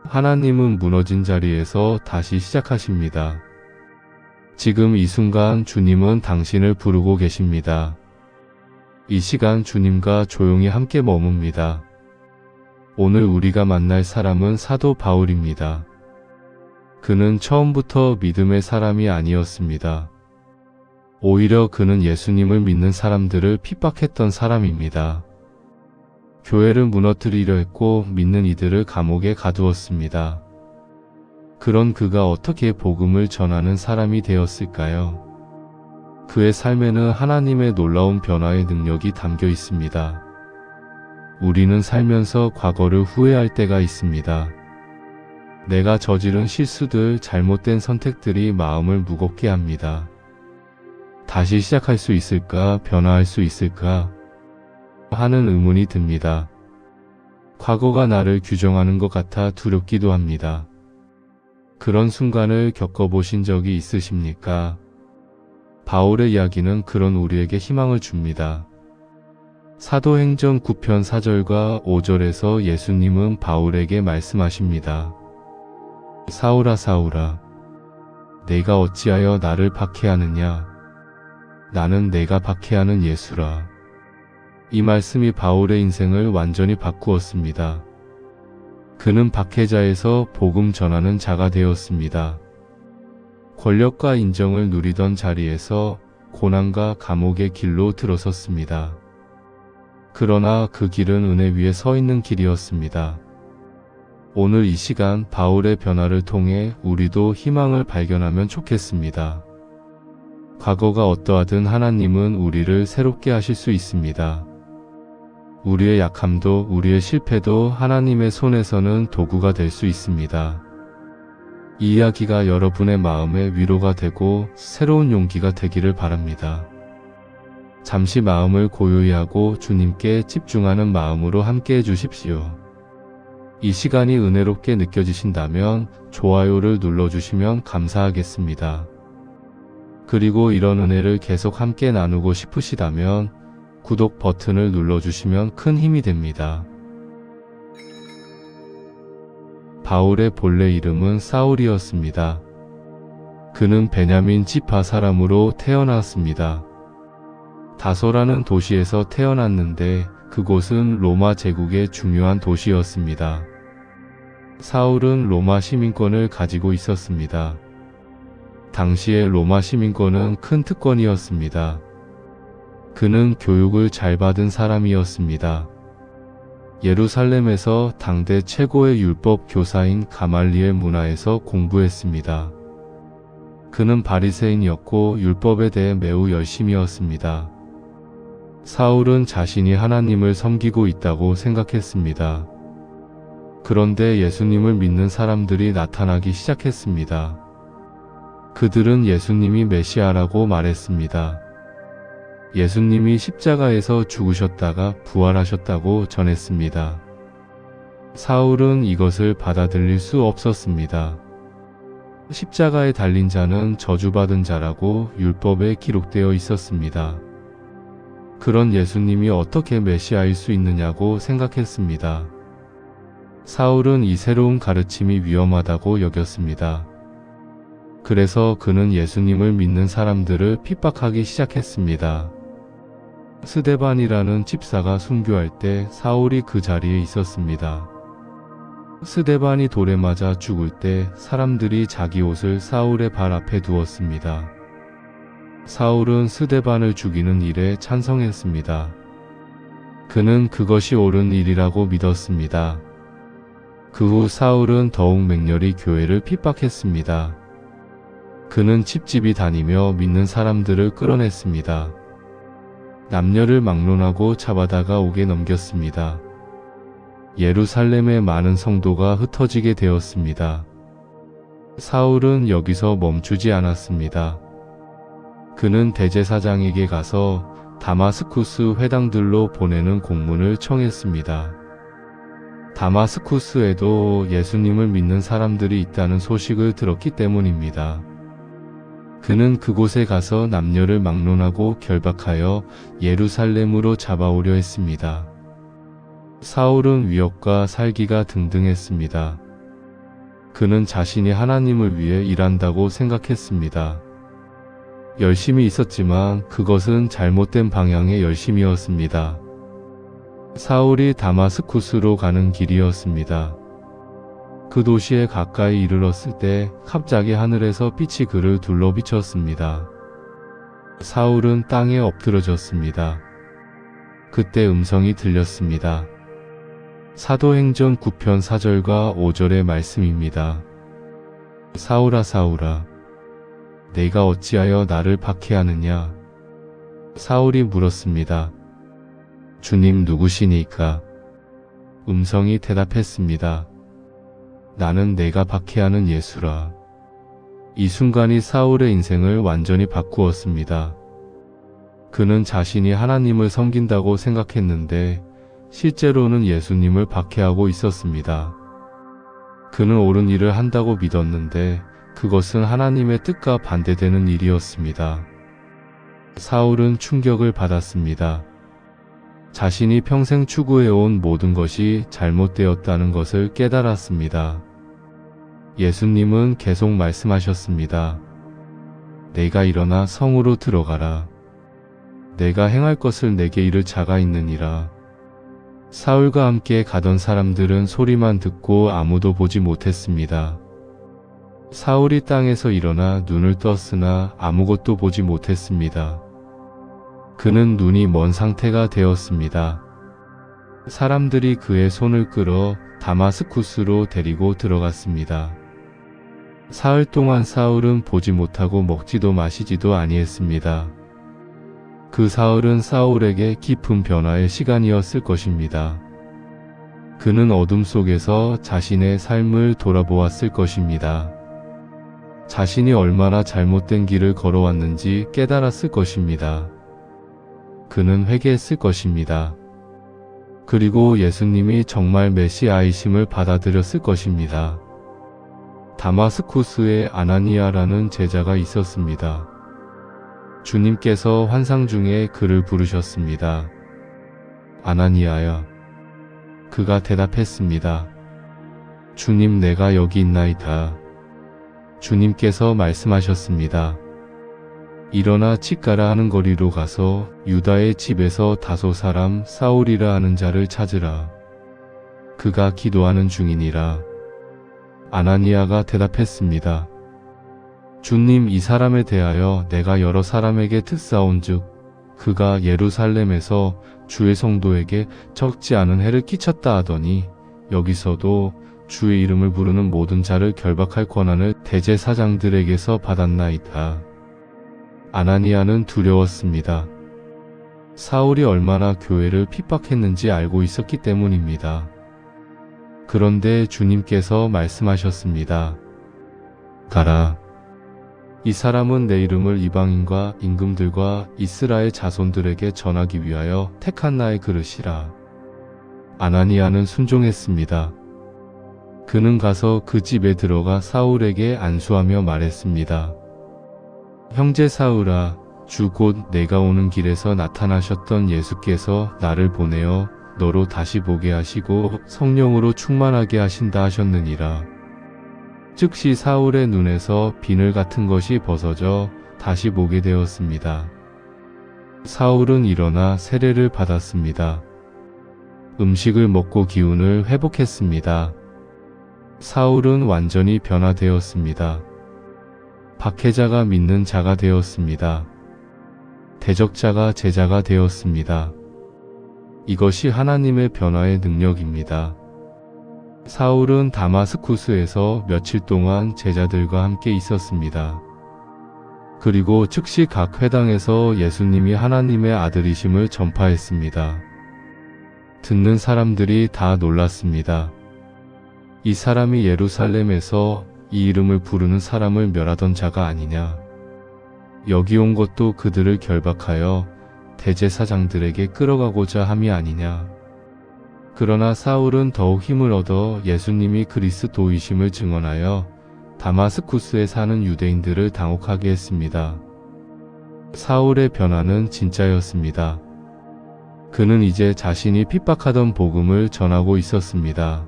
하나님은 무너진 자리에서 다시 시작하십니다. 지금 이 순간 주님은 당신을 부르고 계십니다. 이 시간 주님과 조용히 함께 머뭅니다. 오늘 우리가 만날 사람은 사도 바울입니다. 그는 처음부터 믿음의 사람이 아니었습니다. 오히려 그는 예수님을 믿는 사람들을 핍박했던 사람입니다. 교회를 무너뜨리려 했고 믿는 이들을 감옥에 가두었습니다. 그런 그가 어떻게 복음을 전하는 사람이 되었을까요? 그의 삶에는 하나님의 놀라운 변화의 능력이 담겨 있습니다. 우리는 살면서 과거를 후회할 때가 있습니다. 내가 저지른 실수들, 잘못된 선택들이 마음을 무겁게 합니다. 다시 시작할 수 있을까? 변화할 수 있을까? 하는 의문이 듭니다. 과거가 나를 규정하는 것 같아 두렵기도 합니다. 그런 순간을 겪어보신 적이 있으십니까? 바울의 이야기는 그런 우리에게 희망을 줍니다. 사도행전 9편 4절과 5절에서 예수님은 바울에게 말씀하십니다. 사울아 사울아, 내가 어찌하여 나를 박해하느냐? 나는 내가 박해하는 예수라. 이 말씀이 바울의 인생을 완전히 바꾸었습니다. 그는 박해자에서 복음 전하는 자가 되었습니다. 권력과 인정을 누리던 자리에서 고난과 감옥의 길로 들어섰습니다. 그러나 그 길은 은혜 위에 서 있는 길이었습니다. 오늘 이 시간 바울의 변화를 통해 우리도 희망을 발견하면 좋겠습니다. 과거가 어떠하든 하나님은 우리를 새롭게 하실 수 있습니다. 우리의 약함도 우리의 실패도 하나님의 손에서는 도구가 될 수 있습니다. 이 이야기가 여러분의 마음에 위로가 되고 새로운 용기가 되기를 바랍니다. 잠시 마음을 고요히 하고 주님께 집중하는 마음으로 함께 해주십시오. 이 시간이 은혜롭게 느껴지신다면 좋아요를 눌러주시면 감사하겠습니다. 그리고 이런 은혜를 계속 함께 나누고 싶으시다면 구독 버튼을 눌러주시면 큰 힘이 됩니다. 바울의 본래 이름은 사울이었습니다. 그는 베냐민 지파 사람으로 태어났습니다. 다소라는 도시에서 태어났는데 그곳은 로마 제국의 중요한 도시였습니다. 사울은 로마 시민권을 가지고 있었습니다. 당시의 로마 시민권은 큰 특권이었습니다. 그는 교육을 잘 받은 사람이었습니다. 예루살렘에서 당대 최고의 율법 교사인 가말리엘 문화에서 공부했습니다. 그는 바리새인이었고 율법에 대해 매우 열심이었습니다. 사울은 자신이 하나님을 섬기고 있다고 생각했습니다. 그런데 예수님을 믿는 사람들이 나타나기 시작했습니다. 그들은 예수님이 메시아라고 말했습니다. 예수님이 십자가에서 죽으셨다가 부활하셨다고 전했습니다. 사울은 이것을 받아들일 수 없었습니다. 십자가에 달린 자는 저주받은 자라고 율법에 기록되어 있었습니다. 그런 예수님이 어떻게 메시아일 수 있느냐고 생각했습니다. 사울은 이 새로운 가르침이 위험하다고 여겼습니다. 그래서 그는 예수님을 믿는 사람들을 핍박하기 시작했습니다. 스데반이라는 집사가 순교할 때 사울이 그 자리에 있었습니다. 스데반이 돌에 맞아 죽을 때 사람들이 자기 옷을 사울의 발 앞에 두었습니다. 사울은 스데반을 죽이는 일에 찬성했습니다. 그는 그것이 옳은 일이라고 믿었습니다. 그 후 사울은 더욱 맹렬히 교회를 핍박했습니다. 그는 집집이 다니며 믿는 사람들을 끌어냈습니다. 남녀를 막론하고 잡아다가 옥에 넘겼습니다. 예루살렘의 많은 성도가 흩어지게 되었습니다. 사울은 여기서 멈추지 않았습니다. 그는 대제사장에게 가서 다마스쿠스 회당들로 보내는 공문을 청했습니다. 다마스쿠스에도 예수님을 믿는 사람들이 있다는 소식을 들었기 때문입니다. 그는 그곳에 가서 남녀를 막론하고 결박하여 예루살렘으로 잡아오려 했습니다. 사울은 위협과 살기가 등등했습니다. 그는 자신이 하나님을 위해 일한다고 생각했습니다. 열심히 있었지만 그것은 잘못된 방향의 열심이었습니다. 사울이 다마스쿠스로 가는 길이었습니다. 그 도시에 가까이 이르렀을 때 갑자기 하늘에서 빛이 그를 둘러 비쳤습니다. 사울은 땅에 엎드러졌습니다. 그때 음성이 들렸습니다. 사도행전 9편 4절과 5절의 말씀입니다. 사울아 사울아, 내가 어찌하여 나를 박해하느냐? 사울이 물었습니다. 주님 누구시니까? 음성이 대답했습니다. 나는 내가 박해하는 예수라. 이 순간이 사울의 인생을 완전히 바꾸었습니다. 그는 자신이 하나님을 섬긴다고 생각했는데 실제로는 예수님을 박해하고 있었습니다. 그는 옳은 일을 한다고 믿었는데 그것은 하나님의 뜻과 반대되는 일이었습니다. 사울은 충격을 받았습니다. 자신이 평생 추구해온 모든 것이 잘못되었다는 것을 깨달았습니다. 예수님은 계속 말씀하셨습니다. 내가 일어나 성으로 들어가라. 내가 행할 것을 내게 이를 자가 있느니라. 사울과 함께 가던 사람들은 소리만 듣고 아무도 보지 못했습니다. 사울이 땅에서 일어나 눈을 떴으나 아무것도 보지 못했습니다. 그는 눈이 먼 상태가 되었습니다. 사람들이 그의 손을 끌어 다마스쿠스로 데리고 들어갔습니다. 사흘 동안 사울은 보지 못하고 먹지도 마시지도 아니했습니다. 그 사흘은 사울에게 깊은 변화의 시간이었을 것입니다. 그는 어둠 속에서 자신의 삶을 돌아보았을 것입니다. 자신이 얼마나 잘못된 길을 걸어왔는지 깨달았을 것입니다. 그는 회개했을 것입니다. 그리고 예수님이 정말 메시아이심을 받아들였을 것입니다. 다마스쿠스에 아나니아라는 제자가 있었습니다. 주님께서 환상 중에 그를 부르셨습니다. 아나니아야. 그가 대답했습니다. 주님, 내가 여기 있나이다. 주님께서 말씀하셨습니다. 일어나 치가라 하는 거리로 가서 유다의 집에서 다소 사람 사울이라 하는 자를 찾으라. 그가 기도하는 중이니라. 아나니아가 대답했습니다. 주님, 이 사람에 대하여 내가 여러 사람에게 듣사온즉 그가 예루살렘에서 주의 성도에게 적지 않은 해를 끼쳤다 하더니 여기서도 주의 이름을 부르는 모든 자를 결박할 권한을 대제사장들에게서 받았나이다. 아나니아는 두려웠습니다. 사울이 얼마나 교회를 핍박했는지 알고 있었기 때문입니다. 그런데 주님께서 말씀하셨습니다. 가라. 이 사람은 내 이름을 이방인과 임금들과 이스라엘 자손들에게 전하기 위하여 택한 나의 그릇이라. 아나니아는 순종했습니다. 그는 가서 그 집에 들어가 사울에게 안수하며 말했습니다. 형제 사울아, 주 곧 내가 오는 길에서 나타나셨던 예수께서 나를 보내어 너로 다시 보게 하시고 성령으로 충만하게 하신다 하셨느니라. 즉시 사울의 눈에서 비늘 같은 것이 벗어져 다시 보게 되었습니다. 사울은 일어나 세례를 받았습니다. 음식을 먹고 기운을 회복했습니다. 사울은 완전히 변화되었습니다. 박해자가 믿는 자가 되었습니다. 대적자가 제자가 되었습니다. 이것이 하나님의 변화의 능력입니다. 사울은 다마스쿠스에서 며칠 동안 제자들과 함께 있었습니다. 그리고 즉시 각 회당에서 예수님이 하나님의 아들이심을 전파했습니다. 듣는 사람들이 다 놀랐습니다. 이 사람이 예루살렘에서 이 이름을 부르는 사람을 멸하던 자가 아니냐. 여기 온 것도 그들을 결박하여 대제사장들에게 끌어가고자 함이 아니냐. 그러나 사울은 더욱 힘을 얻어 예수님이 그리스도이심을 증언하여 다마스쿠스에 사는 유대인들을 당혹하게 했습니다. 사울의 변화는 진짜였습니다. 그는 이제 자신이 핍박하던 복음을 전하고 있었습니다.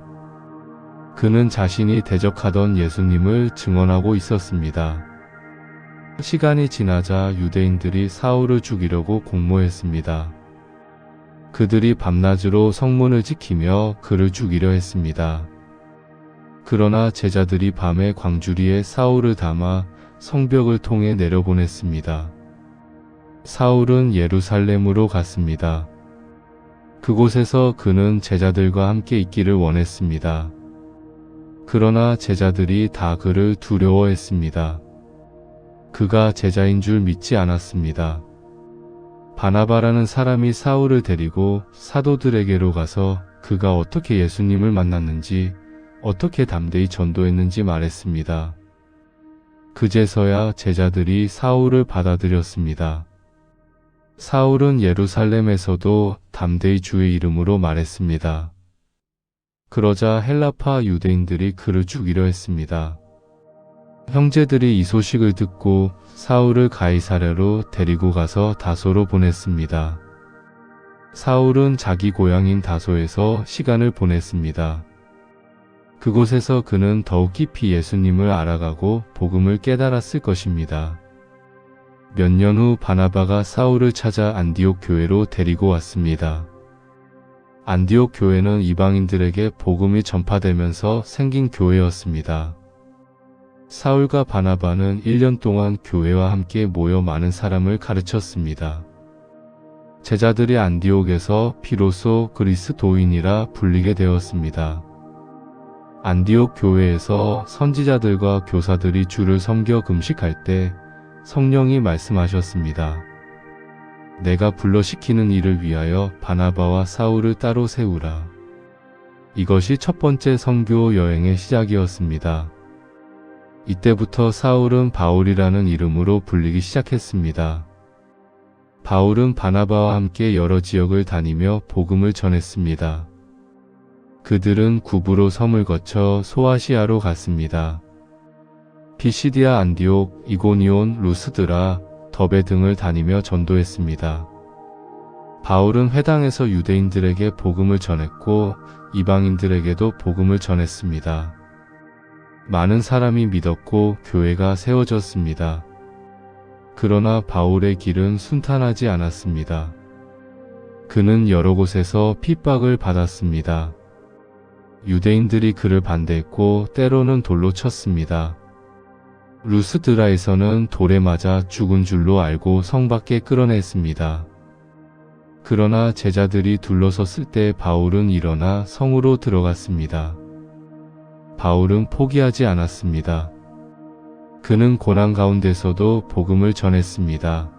그는 자신이 대적하던 예수님을 증언하고 있었습니다. 시간이 지나자 유대인들이 사울을 죽이려고 공모했습니다. 그들이 밤낮으로 성문을 지키며 그를 죽이려 했습니다. 그러나 제자들이 밤에 광주리에 사울을 담아 성벽을 통해 내려보냈습니다. 사울은 예루살렘으로 갔습니다. 그곳에서 그는 제자들과 함께 있기를 원했습니다. 그러나 제자들이 다 그를 두려워했습니다. 그가 제자인 줄 믿지 않았습니다. 바나바라는 사람이 사울을 데리고 사도들에게로 가서 그가 어떻게 예수님을 만났는지, 어떻게 담대히 전도했는지 말했습니다. 그제서야 제자들이 사울을 받아들였습니다. 사울은 예루살렘에서도 담대히 주의 이름으로 말했습니다. 그러자 헬라파 유대인들이 그를 죽이려 했습니다. 형제들이 이 소식을 듣고 사울을 가이사랴로 데리고 가서 다소로 보냈습니다. 사울은 자기 고향인 다소에서 시간을 보냈습니다. 그곳에서 그는 더욱 깊이 예수님을 알아가고 복음을 깨달았을 것입니다. 몇 년 후 바나바가 사울을 찾아 안디옥 교회로 데리고 왔습니다. 안디옥 교회는 이방인들에게 복음이 전파되면서 생긴 교회였습니다. 사울과 바나바는 1년 동안 교회와 함께 모여 많은 사람을 가르쳤습니다. 제자들이 안디옥에서 비로소 그리스도인이라 불리게 되었습니다. 안디옥 교회에서 선지자들과 교사들이 주를 섬겨 금식할 때 성령이 말씀하셨습니다. 내가 불러시키는 일을 위하여 바나바와 사울을 따로 세우라. 이것이 첫 번째 선교 여행의 시작이었습니다. 이때부터 사울은 바울이라는 이름으로 불리기 시작했습니다. 바울은 바나바와 함께 여러 지역을 다니며 복음을 전했습니다. 그들은 구브로 섬을 거쳐 소아시아로 갔습니다. 피시디아, 안디옥, 이고니온, 루스드라, 더베 등을 다니며 전도했습니다. 바울은 회당에서 유대인들에게 복음을 전했고 이방인들에게도 복음을 전했습니다. 많은 사람이 믿었고 교회가 세워졌습니다. 그러나 바울의 길은 순탄하지 않았습니다. 그는 여러 곳에서 핍박을 받았습니다. 유대인들이 그를 반대했고 때로는 돌로 쳤습니다. 루스드라에서는 돌에 맞아 죽은 줄로 알고 성 밖에 끌어냈습니다. 그러나 제자들이 둘러섰을 때 바울은 일어나 성으로 들어갔습니다. 바울은 포기하지 않았습니다. 그는 고난 가운데서도 복음을 전했습니다.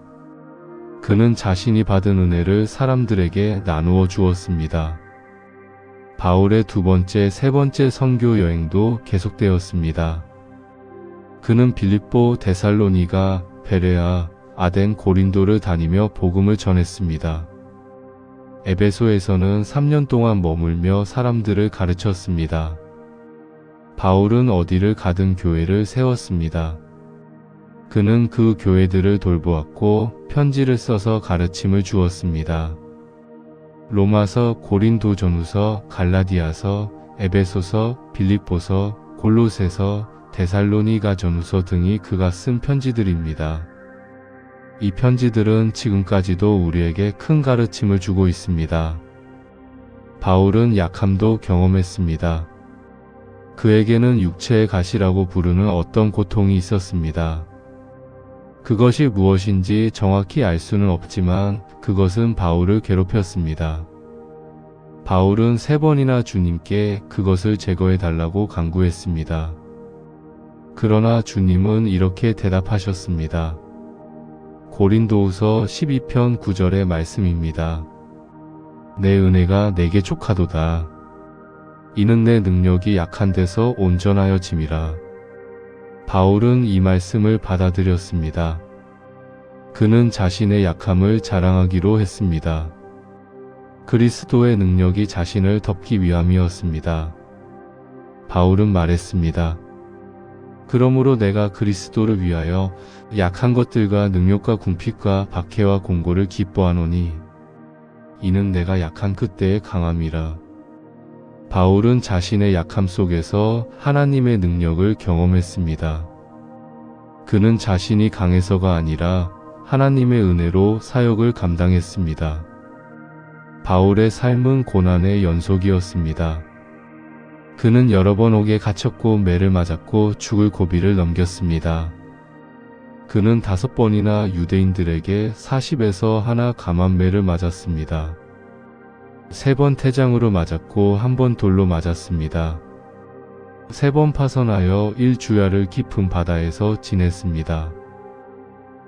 그는 자신이 받은 은혜를 사람들에게 나누어 주었습니다. 바울의 두 번째, 세 번째 선교 여행도 계속되었습니다. 그는 빌립보, 데살로니가, 베레아, 아덴, 고린도를 다니며 복음을 전했습니다. 에베소에서는 3년 동안 머물며 사람들을 가르쳤습니다. 바울은 어디를 가든 교회를 세웠습니다. 그는 그 교회들을 돌보았고 편지를 써서 가르침을 주었습니다. 로마서, 고린도전후서, 갈라디아서, 에베소서, 빌립보서, 골로새서, 데살로니가전후서 등이 그가 쓴 편지들입니다. 이 편지들은 지금까지도 우리에게 큰 가르침을 주고 있습니다. 바울은 약함도 경험했습니다. 그에게는 육체의 가시라고 부르는 어떤 고통이 있었습니다. 그것이 무엇인지 정확히 알 수는 없지만 그것은 바울을 괴롭혔습니다. 바울은 3번이나 주님께 그것을 제거해 달라고 간구했습니다. 그러나 주님은 이렇게 대답하셨습니다. 고린도후서 12편 9절의 말씀입니다. 내 은혜가 내게 족하도다. 이는 내 능력이 약한 데서 온전하여짐이라. 바울은 이 말씀을 받아들였습니다. 그는 자신의 약함을 자랑하기로 했습니다. 그리스도의 능력이 자신을 덮기 위함이었습니다. 바울은 말했습니다. 그러므로 내가 그리스도를 위하여 약한 것들과 능욕과 궁핍과 박해와 공고를 기뻐하노니 이는 내가 약한 그때의 강함이라. 바울은 자신의 약함 속에서 하나님의 능력을 경험했습니다. 그는 자신이 강해서가 아니라 하나님의 은혜로 사역을 감당했습니다. 바울의 삶은 고난의 연속이었습니다. 그는 여러 번 옥에 갇혔고 매를 맞았고 죽을 고비를 넘겼습니다. 그는 5번이나 유대인들에게 40에서 하나 감한 매를 맞았습니다. 3번 태장으로 맞았고 1번 돌로 맞았습니다. 3번 파선하여 1주야를 깊은 바다에서 지냈습니다.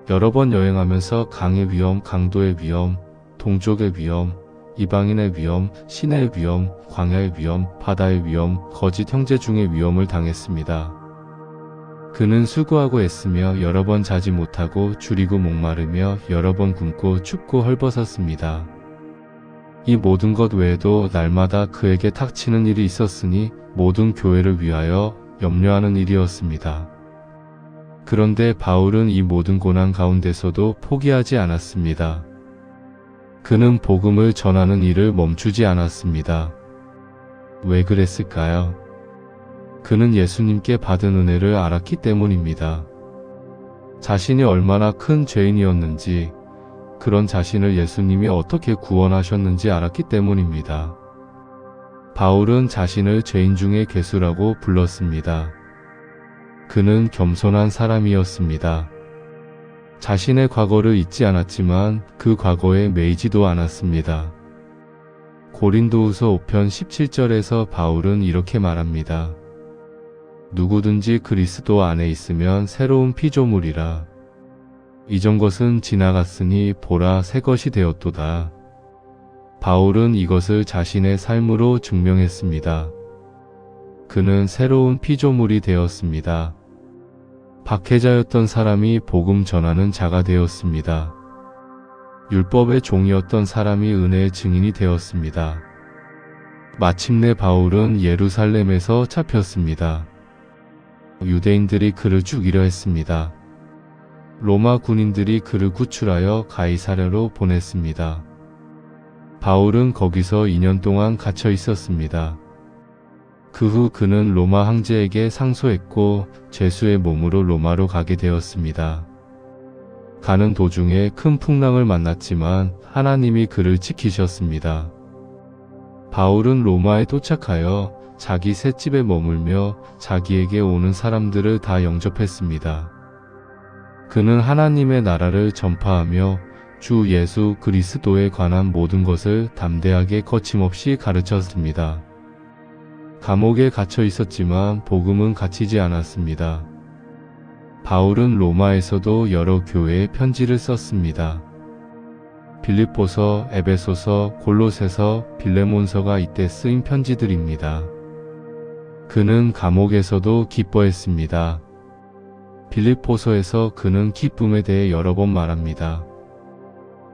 여러 번 여행하면서 강의 위험, 강도의 위험, 동족의 위험, 이방인의 위험, 시내의 위험, 광야의 위험, 바다의 위험, 거짓 형제 중의 위험을 당했습니다. 그는 수고하고 애쓰며 여러 번 자지 못하고 줄이고 목마르며 여러 번 굶고 춥고 헐벗었습니다. 이 모든 것 외에도 날마다 그에게 닥치는 일이 있었으니 모든 교회를 위하여 염려하는 일이었습니다. 그런데 바울은 이 모든 고난 가운데서도 포기하지 않았습니다. 그는 복음을 전하는 일을 멈추지 않았습니다. 왜 그랬을까요? 그는 예수님께 받은 은혜를 알았기 때문입니다. 자신이 얼마나 큰 죄인이었는지, 그런 자신을 예수님이 어떻게 구원하셨는지 알았기 때문입니다. 바울은 자신을 죄인 중의 괴수라고 불렀습니다. 그는 겸손한 사람이었습니다. 자신의 과거를 잊지 않았지만 그 과거에 매이지도 않았습니다. 고린도후서 5편 17절에서 바울은 이렇게 말합니다. 누구든지 그리스도 안에 있으면 새로운 피조물이라. 이전 것은 지나갔으니 보라 새 것이 되었도다. 바울은 이것을 자신의 삶으로 증명했습니다. 그는 새로운 피조물이 되었습니다. 박해자였던 사람이 복음 전하는 자가 되었습니다. 율법의 종이었던 사람이 은혜의 증인이 되었습니다. 마침내 바울은 예루살렘에서 잡혔습니다. 유대인들이 그를 죽이려 했습니다. 로마 군인들이 그를 구출하여 가이사랴로 보냈습니다. 바울은 거기서 2년 동안 갇혀 있었습니다. 그 후 그는 로마 황제에게 상소했고 죄수의 몸으로 로마로 가게 되었습니다. 가는 도중에 큰 풍랑을 만났지만 하나님이 그를 지키셨습니다. 바울은 로마에 도착하여 자기 셋집에 머물며 자기에게 오는 사람들을 다 영접했습니다. 그는 하나님의 나라를 전파하며 주 예수 그리스도에 관한 모든 것을 담대하게 거침없이 가르쳤습니다. 감옥에 갇혀 있었지만 복음은 갇히지 않았습니다. 바울은 로마에서도 여러 교회에 편지를 썼습니다. 빌립보서, 에베소서, 골로새서, 빌레몬서가 이때 쓰인 편지들입니다. 그는 감옥에서도 기뻐했습니다. 빌립보서에서 그는 기쁨에 대해 여러 번 말합니다.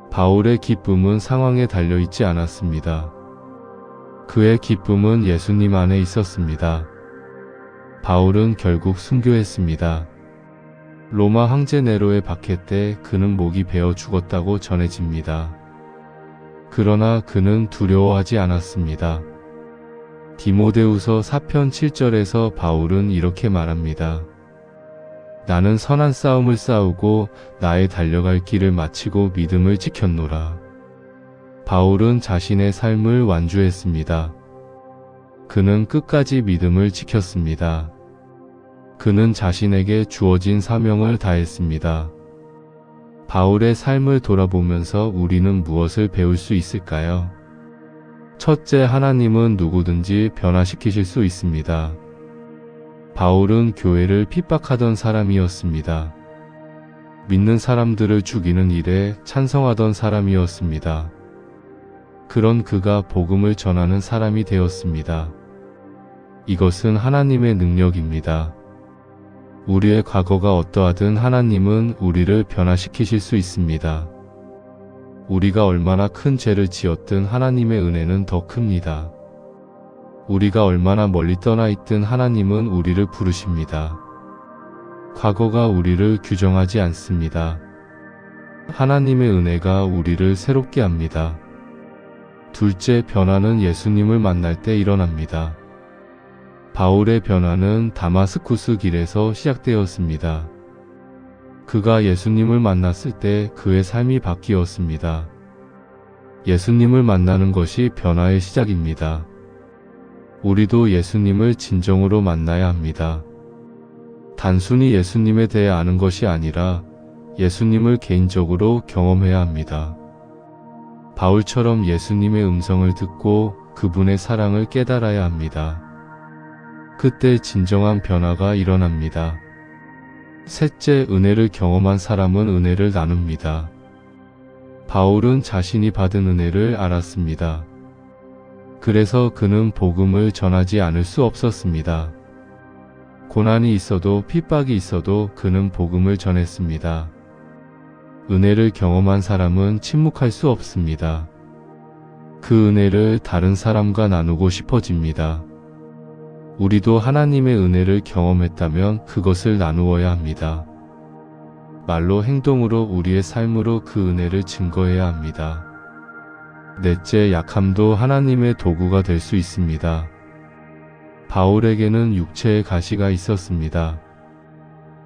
바울의 기쁨은 상황에 달려있지 않았습니다. 그의 기쁨은 예수님 안에 있었습니다. 바울은 결국 순교했습니다. 로마 황제 네로의 박해 때 그는 목이 베어 죽었다고 전해집니다. 그러나 그는 두려워하지 않았습니다. 디모데후서 4편 7절에서 바울은 이렇게 말합니다. 나는 선한 싸움을 싸우고 나의 달려갈 길을 마치고 믿음을 지켰노라. 바울은 자신의 삶을 완주했습니다. 그는 끝까지 믿음을 지켰습니다. 그는 자신에게 주어진 사명을 다했습니다. 바울의 삶을 돌아보면서 우리는 무엇을 배울 수 있을까요? 첫째, 하나님은 누구든지 변화시키실 수 있습니다. 바울은 교회를 핍박하던 사람이었습니다. 믿는 사람들을 죽이는 일에 찬성하던 사람이었습니다. 그런 그가 복음을 전하는 사람이 되었습니다. 이것은 하나님의 능력입니다. 우리의 과거가 어떠하든 하나님은 우리를 변화시키실 수 있습니다. 우리가 얼마나 큰 죄를 지었든 하나님의 은혜는 더 큽니다. 우리가 얼마나 멀리 떠나 있든 하나님은 우리를 부르십니다. 과거가 우리를 규정하지 않습니다. 하나님의 은혜가 우리를 새롭게 합니다. 둘째 변화는 예수님을 만날 때 일어납니다. 바울의 변화는 다마스쿠스 길에서 시작되었습니다. 그가 예수님을 만났을 때 그의 삶이 바뀌었습니다. 예수님을 만나는 것이 변화의 시작입니다. 우리도 예수님을 진정으로 만나야 합니다. 단순히 예수님에 대해 아는 것이 아니라 예수님을 개인적으로 경험해야 합니다. 바울처럼 예수님의 음성을 듣고 그분의 사랑을 깨달아야 합니다. 그때 진정한 변화가 일어납니다. 셋째, 은혜를 경험한 사람은 은혜를 나눕니다. 바울은 자신이 받은 은혜를 알았습니다. 그래서 그는 복음을 전하지 않을 수 없었습니다. 고난이 있어도 핍박이 있어도 그는 복음을 전했습니다. 은혜를 경험한 사람은 침묵할 수 없습니다. 그 은혜를 다른 사람과 나누고 싶어집니다. 우리도 하나님의 은혜를 경험했다면 그것을 나누어야 합니다. 말로 행동으로 우리의 삶으로 그 은혜를 증거해야 합니다. 넷째, 약함도 하나님의 도구가 될 수 있습니다. 바울에게는 육체의 가시가 있었습니다.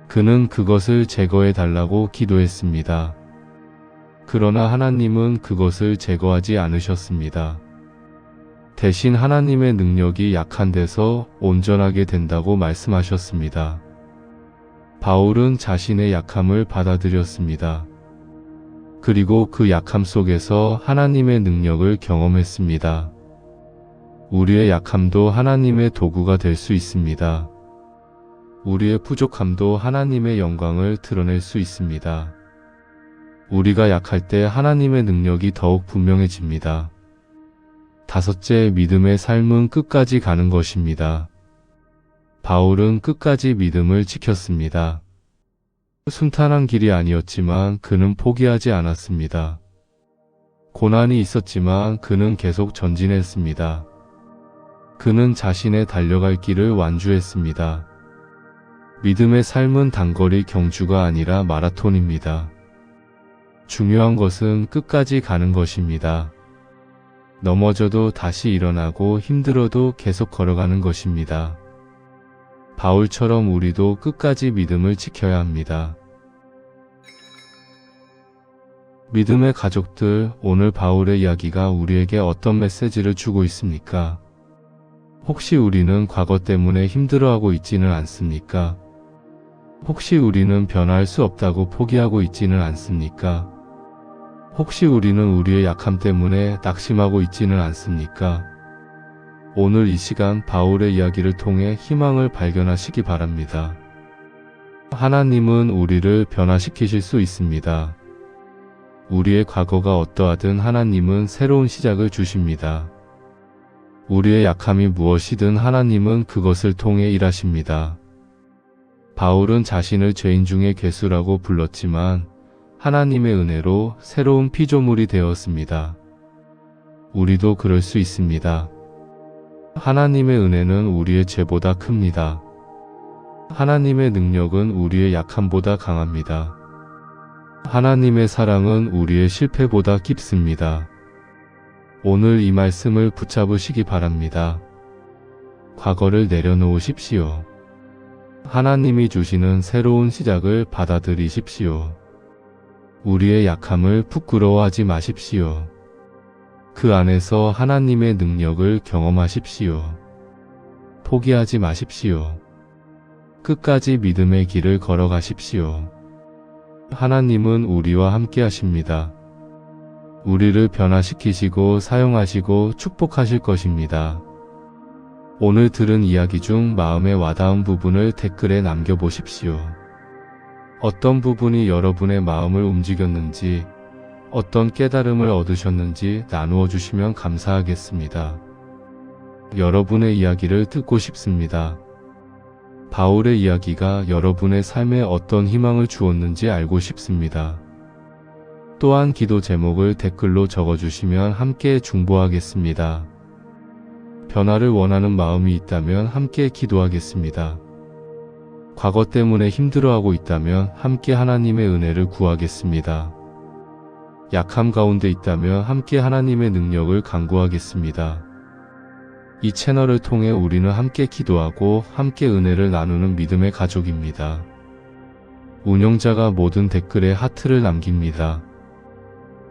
그는 그것을 제거해 달라고 기도했습니다. 그러나 하나님은 그것을 제거하지 않으셨습니다. 대신 하나님의 능력이 약한 데서 온전하게 된다고 말씀하셨습니다. 바울은 자신의 약함을 받아들였습니다. 그리고 그 약함 속에서 하나님의 능력을 경험했습니다. 우리의 약함도 하나님의 도구가 될 수 있습니다. 우리의 부족함도 하나님의 영광을 드러낼 수 있습니다. 우리가 약할 때 하나님의 능력이 더욱 분명해집니다. 다섯째, 믿음의 삶은 끝까지 가는 것입니다. 바울은 끝까지 믿음을 지켰습니다. 순탄한 길이 아니었지만 그는 포기하지 않았습니다. 고난이 있었지만 그는 계속 전진했습니다. 그는 자신의 달려갈 길을 완주했습니다. 믿음의 삶은 단거리 경주가 아니라 마라톤입니다. 중요한 것은 끝까지 가는 것입니다. 넘어져도 다시 일어나고 힘들어도 계속 걸어가는 것입니다. 바울처럼 우리도 끝까지 믿음을 지켜야 합니다. 믿음의 가족들, 오늘 바울의 이야기가 우리에게 어떤 메시지를 주고 있습니까? 혹시 우리는 과거 때문에 힘들어하고 있지는 않습니까? 혹시 우리는 변화할 수 없다고 포기하고 있지는 않습니까? 혹시 우리는 우리의 약함 때문에 낙심하고 있지는 않습니까? 오늘 이 시간 바울의 이야기를 통해 희망을 발견하시기 바랍니다. 하나님은 우리를 변화시키실 수 있습니다. 우리의 과거가 어떠하든 하나님은 새로운 시작을 주십니다. 우리의 약함이 무엇이든 하나님은 그것을 통해 일하십니다. 바울은 자신을 죄인 중의 괴수라고 불렀지만 하나님의 은혜로 새로운 피조물이 되었습니다. 우리도 그럴 수 있습니다. 하나님의 은혜는 우리의 죄보다 큽니다. 하나님의 능력은 우리의 약함보다 강합니다. 하나님의 사랑은 우리의 실패보다 깊습니다. 오늘 이 말씀을 붙잡으시기 바랍니다. 과거를 내려놓으십시오. 하나님이 주시는 새로운 시작을 받아들이십시오. 우리의 약함을 부끄러워하지 마십시오. 그 안에서 하나님의 능력을 경험하십시오. 포기하지 마십시오. 끝까지 믿음의 길을 걸어가십시오. 하나님은 우리와 함께 하십니다. 우리를 변화시키시고 사용하시고 축복하실 것입니다. 오늘 들은 이야기 중 마음에 와닿은 부분을 댓글에 남겨보십시오. 어떤 부분이 여러분의 마음을 움직였는지, 어떤 깨달음을 얻으셨는지 나누어 주시면 감사하겠습니다. 여러분의 이야기를 듣고 싶습니다. 바울의 이야기가 여러분의 삶에 어떤 희망을 주었는지 알고 싶습니다. 또한 기도 제목을 댓글로 적어주시면 함께 중보하겠습니다. 변화를 원하는 마음이 있다면 함께 기도하겠습니다. 과거 때문에 힘들어하고 있다면 함께 하나님의 은혜를 구하겠습니다. 약함 가운데 있다면 함께 하나님의 능력을 간구하겠습니다. 이 채널을 통해 우리는 함께 기도하고 함께 은혜를 나누는 믿음의 가족입니다. 운영자가 모든 댓글에 하트를 남깁니다.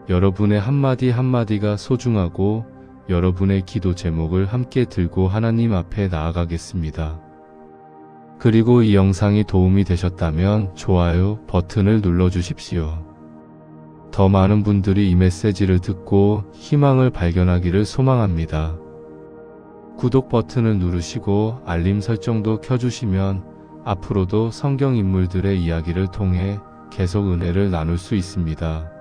여러분의 한마디 한마디가 소중하고 여러분의 기도 제목을 함께 들고 하나님 앞에 나아가겠습니다. 그리고 이 영상이 도움이 되셨다면 좋아요 버튼을 눌러주십시오. 더 많은 분들이 이 메시지를 듣고 희망을 발견하기를 소망합니다. 구독 버튼을 누르시고 알림 설정도 켜주시면 앞으로도 성경 인물들의 이야기를 통해 계속 은혜를 나눌 수 있습니다.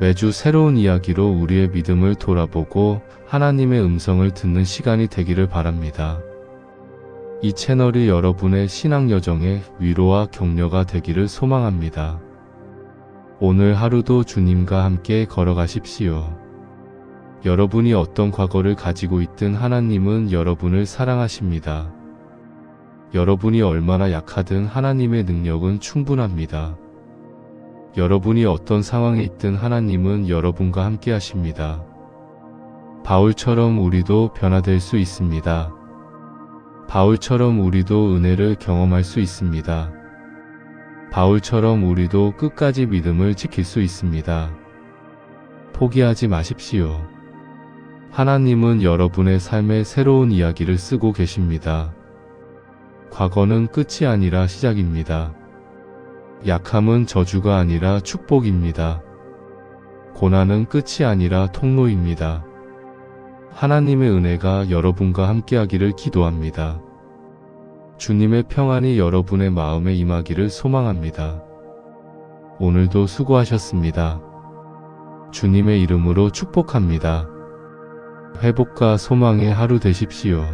매주 새로운 이야기로 우리의 믿음을 돌아보고 하나님의 음성을 듣는 시간이 되기를 바랍니다. 이 채널이 여러분의 신앙 여정에 위로와 격려가 되기를 소망합니다. 오늘 하루도 주님과 함께 걸어가십시오. 여러분이 어떤 과거를 가지고 있든 하나님은 여러분을 사랑하십니다. 여러분이 얼마나 약하든 하나님의 능력은 충분합니다. 여러분이 어떤 상황에 있든 하나님은 여러분과 함께 하십니다. 바울처럼 우리도 변화될 수 있습니다. 바울처럼 우리도 은혜를 경험할 수 있습니다. 바울처럼 우리도 끝까지 믿음을 지킬 수 있습니다. 포기하지 마십시오. 하나님은 여러분의 삶에 새로운 이야기를 쓰고 계십니다. 과거는 끝이 아니라 시작입니다. 약함은 저주가 아니라 축복입니다. 고난은 끝이 아니라 통로입니다. 하나님의 은혜가 여러분과 함께하기를 기도합니다. 주님의 평안이 여러분의 마음에 임하기를 소망합니다. 오늘도 수고하셨습니다. 주님의 이름으로 축복합니다. 회복과 소망의 하루 되십시오.